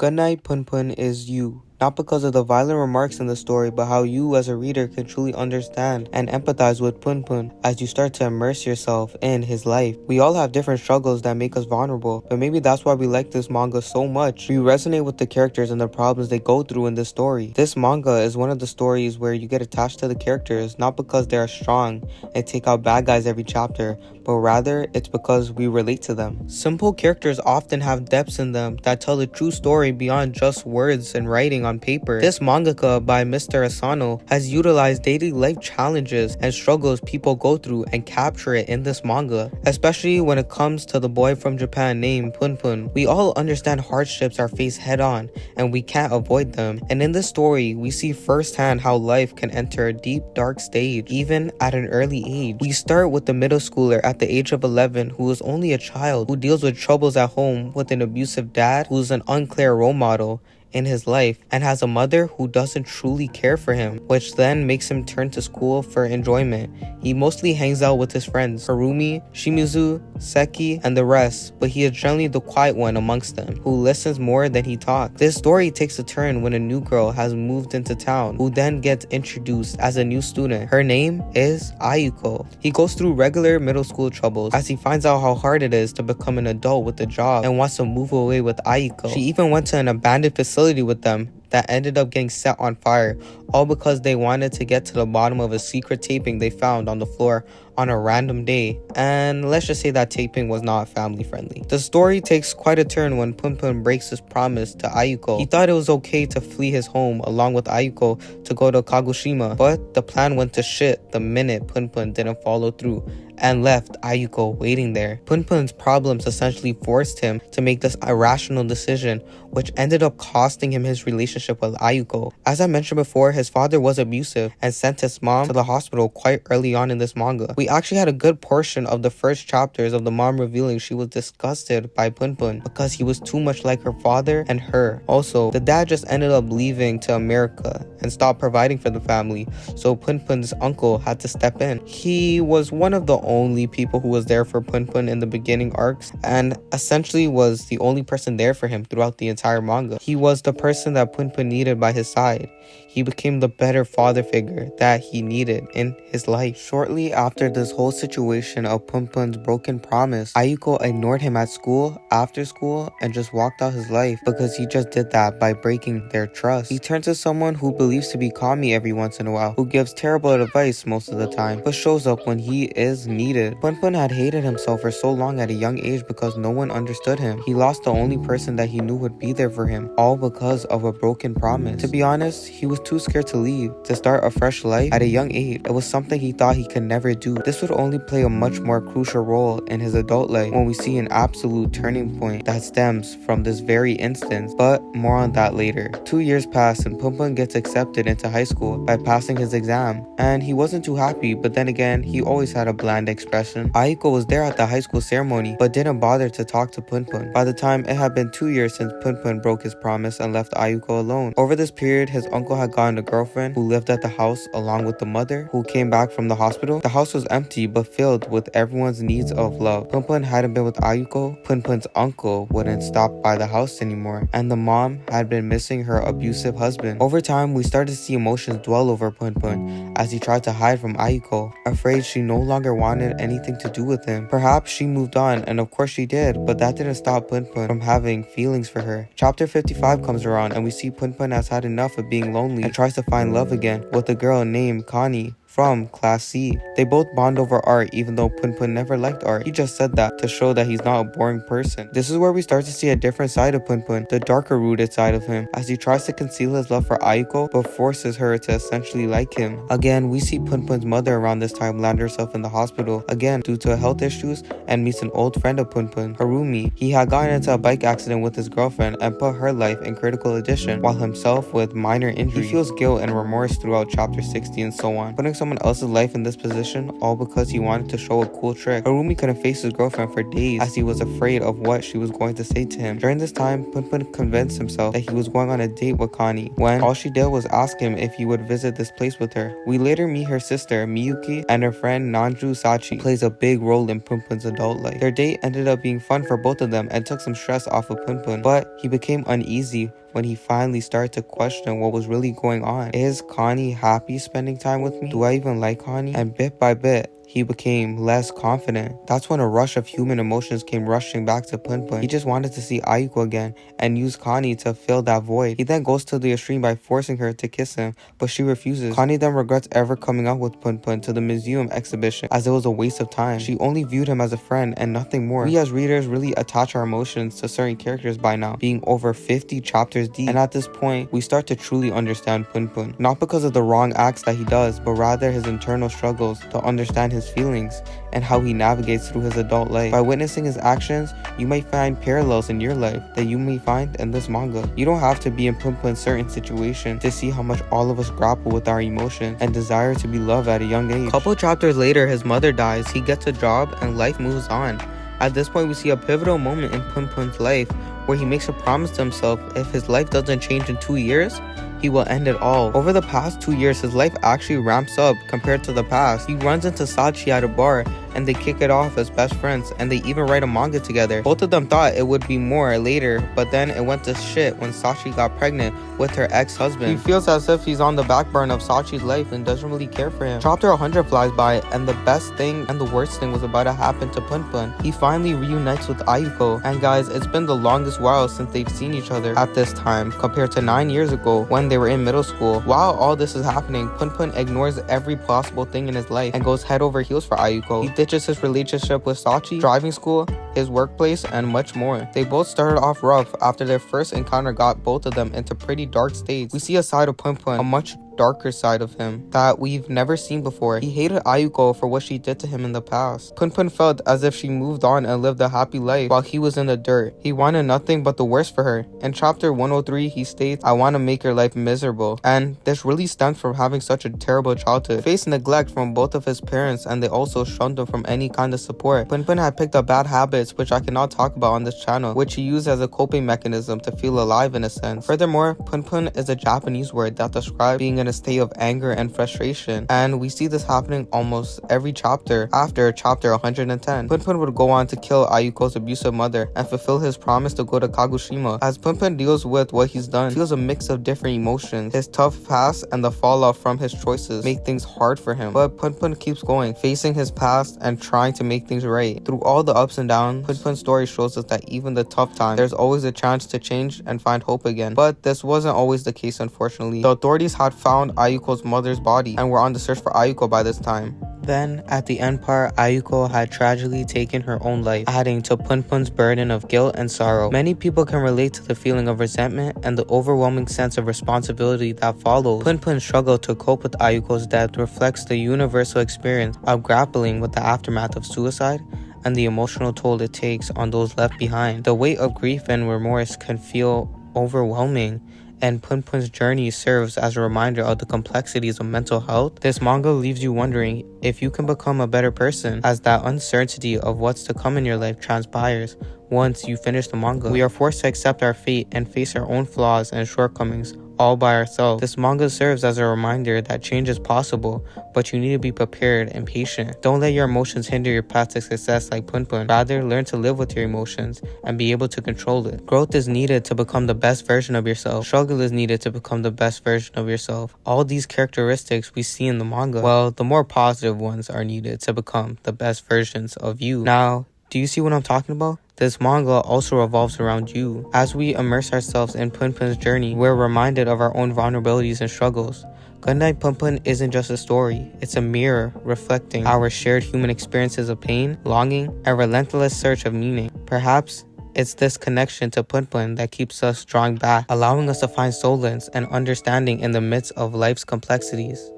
Goodnight PunPun is you. Not because of the violent remarks in the story, but how you as a reader can truly understand and empathize with PunPun as you start to immerse yourself in his life. We all have different struggles that make us vulnerable, but maybe that's why we like this manga so much. We resonate with the characters and the problems they go through in this story. This manga is one of the stories where you get attached to the characters, not because they are strong and take out bad guys every chapter, but rather it's because we relate to them. Simple characters often have depths in them that tell the true story beyond just words and writing on paper. This mangaka by Mr. Asano has utilized daily life challenges and struggles people go through and capture it in this manga, especially when it comes to the boy from Japan named PunPun. We all understand hardships are faced head on and we can't avoid them, and in this story we see firsthand how life can enter a deep dark stage even at an early age. We start with the middle schooler at the age of 11 who is only a child who deals with troubles at home with an abusive dad who's an unclear role model in his life and has a mother who doesn't truly care for him, which then makes him turn to school for enjoyment. He mostly hangs out with his friends Harumi, Shimizu, Seki, and the rest, but he is generally the quiet one amongst them, who listens more than he talks. This story takes a turn when a new girl has moved into town, who then gets introduced as a new student. Her name is Aiko. He goes through regular middle school troubles as he finds out how hard it is to become an adult with a job and wants to move away with Aiko. She even went to an abandoned facility with them that ended up getting set on fire, all because they wanted to get to the bottom of a secret taping they found on the floor on a random day, and let's just say that taping was not family friendly. The story takes quite a turn when PunPun breaks his promise to Aiko. He thought it was okay to flee his home along with Aiko to go to Kagoshima, but the plan went to shit the minute PunPun didn't follow through and left Aiko waiting there. PunPun's problems essentially forced him to make this irrational decision, which ended up costing him his relationship with Aiko. As I mentioned before, his father was abusive and sent his mom to the hospital quite early on in this manga. We actually had a good portion of the first chapters of the mom revealing she was disgusted by PunPun because he was too much like her father and her. Also, the dad just ended up leaving to America and stopped providing for the family, so PunPun's uncle had to step in. He was one of the only people who was there for PunPun in the beginning arcs and essentially was the only person there for him throughout the entire manga. He was the person that PunPun needed by his side. He became the better father figure that he needed in his life. Shortly after this whole situation of PunPun's broken promise, Aiko ignored him at school, after school, and just walked out his life because he just did that by breaking their trust. He turned to someone who believes to be Kami every once in a while, who gives terrible advice most of the time, but shows up when he is needed. PunPun had hated himself for so long at a young age because no one understood him. He lost the only person that he knew would be there for him, all because of a broken promise. To be honest, he was too scared to leave, to start a fresh life at a young age. It was something he thought he could never do. This would only play a much more crucial role in his adult life when we see an absolute turning point that stems from this very instance, but more on that later. 2 years pass and PunPun gets accepted into high school by passing his exam, and he wasn't too happy, but then again, he always had a bland expression. Aiko was there at the high school ceremony, but didn't bother to talk to PunPun. By the time it had been 2 years since PunPun broke his promise and left Aiko alone. Over this period, his uncle had gotten a girlfriend who lived at the house along with the mother who came back from the hospital. The house was empty but filled with everyone's needs of love. PunPun hadn't been with Aiko. PunPun's uncle wouldn't stop by the house anymore, and the mom had been missing her abusive husband. Over time, we started to see emotions dwell over PunPun as he tried to hide from Aiko, afraid she no longer wanted anything to do with him. Perhaps she moved on, and of course she did, but that didn't stop PunPun from having feelings for her. Chapter 55 comes around and we see PunPun has had enough of being lonely and tries to find love again with a girl named Connie from Class C. They both bond over art, even though PunPun never liked art. He just said that to show that he's not a boring person. This is where we start to see a different side of PunPun, the darker rooted side of him, as he tries to conceal his love for Aiko but forces her to essentially like him. Again, we see PunPun's mother around this time land herself in the hospital again due to health issues and meets an old friend of PunPun, Harumi. He had gotten into a bike accident with his girlfriend and put her life in critical condition while himself with minor injuries. He feels guilt and remorse throughout chapter 60 and so on, putting someone else's life in this position, all because he wanted to show a cool trick. Harumi couldn't face his girlfriend for days as he was afraid of what she was going to say to him. During this time, PunPun convinced himself that he was going on a date with Connie, when all she did was ask him if he would visit this place with her. We later meet her sister, Miyuki, and her friend Nanju Sachi plays a big role in PunPun's adult life. Their date ended up being fun for both of them and took some stress off of PunPun, but he became uneasy when he finally started to question what was really going on. Is Connie happy spending time with me? Do I even like Connie? And bit by bit, he became less confident. That's when a rush of human emotions came rushing back to PunPun. He just wanted to see Aiko again and use Connie to fill that void. He then goes to the extreme by forcing her to kiss him, but she refuses. Connie then regrets ever coming out with PunPun to the museum exhibition, as it was a waste of time. She only viewed him as a friend and nothing more. We as readers really attach our emotions to certain characters by now, being over 50 chapters deep, and at this point, we start to truly understand PunPun. Not because of the wrong acts that he does, but rather his internal struggles to understand his feelings and how he navigates through his adult life. By witnessing his actions, you might find parallels in your life that you may find in this manga. You don't have to be in PunPun's certain situation to see how much all of us grapple with our emotions and desire to be loved at a young age. Couple chapters later, his mother dies, he gets a job, and life moves on. At this point, we see a pivotal moment in PunPun's life where he makes a promise to himself: if his life doesn't change in 2 years, he will end it all. Over the past 2 years, his life actually ramps up compared to the past. He runs into Sachi at a bar and they kick it off as best friends, and they even write a manga together. Both of them thought it would be more later, but then it went to shit when Sachi got pregnant with her ex-husband. He feels as if he's on the back burner of Sachi's life and doesn't really care for him. Chapter 100 flies by, and the best thing and the worst thing was about to happen to PunPun. He finally reunites with Aiko, and guys, it's been the longest while since they've seen each other at this time, compared to 9 years ago when they were in middle school. While all this is happening, PunPun ignores every possible thing in his life and goes head over heels for Aiko. He ditches his relationship with Sachi, driving school, his workplace, and much more. They both started off rough after their first encounter got both of them into pretty dark states. We see a side of PunPun, a much darker side of him that we've never seen before. He hated Aiko for what she did to him in the past. PunPun felt as if she moved on and lived a happy life while he was in the dirt. He wanted nothing but the worst for her. In chapter 103, he states, "I want to make your life miserable." And this really stems from having such a terrible childhood. He faced neglect from both of his parents, and they also shunned him from any kind of support. PunPun had picked up bad habits, which I cannot talk about on this channel, which he used as a coping mechanism to feel alive in a sense. Furthermore, PunPun is a Japanese word that describes being in a state of anger and frustration, and we see this happening almost every chapter. After chapter 110, PunPun would go on to kill Ayuko's abusive mother and fulfill his promise to go to Kagoshima. As PunPun deals with what he's done, he feels a mix of different emotions. His tough past and the fallout from his choices make things hard for him, but PunPun keeps going, facing his past and trying to make things right. Through all the ups and downs, PunPun's story shows us that even the tough times, there's always a chance to change and find hope again. But this wasn't always the case, unfortunately. The authorities had found Ayuko's mother's body and were on the search for Aiko by this time. Then, at the end part, Aiko had tragically taken her own life, adding to PunPun's burden of guilt and sorrow. Many people can relate to the feeling of resentment and the overwhelming sense of responsibility that follows. PunPun's struggle to cope with Ayuko's death reflects the universal experience of grappling with the aftermath of suicide and the emotional toll it takes on those left behind. The weight of grief and remorse can feel overwhelming, and PunPun's journey serves as a reminder of the complexities of mental health. This manga leaves you wondering if you can become a better person, as that uncertainty of what's to come in your life transpires once you finish the manga. We are forced to accept our fate and face our own flaws and shortcomings all by ourselves. This manga serves as a reminder that change is possible, but you need to be prepared and patient. Don't let your emotions hinder your path to success like PunPun. Rather, learn to live with your emotions and be able to control it. Growth is needed to become the best version of yourself. Struggle is needed to become the best version of yourself. All these characteristics we see in the manga, well, the more positive ones are needed to become the best versions of you. Now, do you see what I'm talking about? This manga also revolves around you. As we immerse ourselves in PunPun's journey, we're reminded of our own vulnerabilities and struggles. Goodnight PunPun isn't just a story, it's a mirror reflecting our shared human experiences of pain, longing, and relentless search of meaning. Perhaps it's this connection to PunPun that keeps us drawing back, allowing us to find solace and understanding in the midst of life's complexities.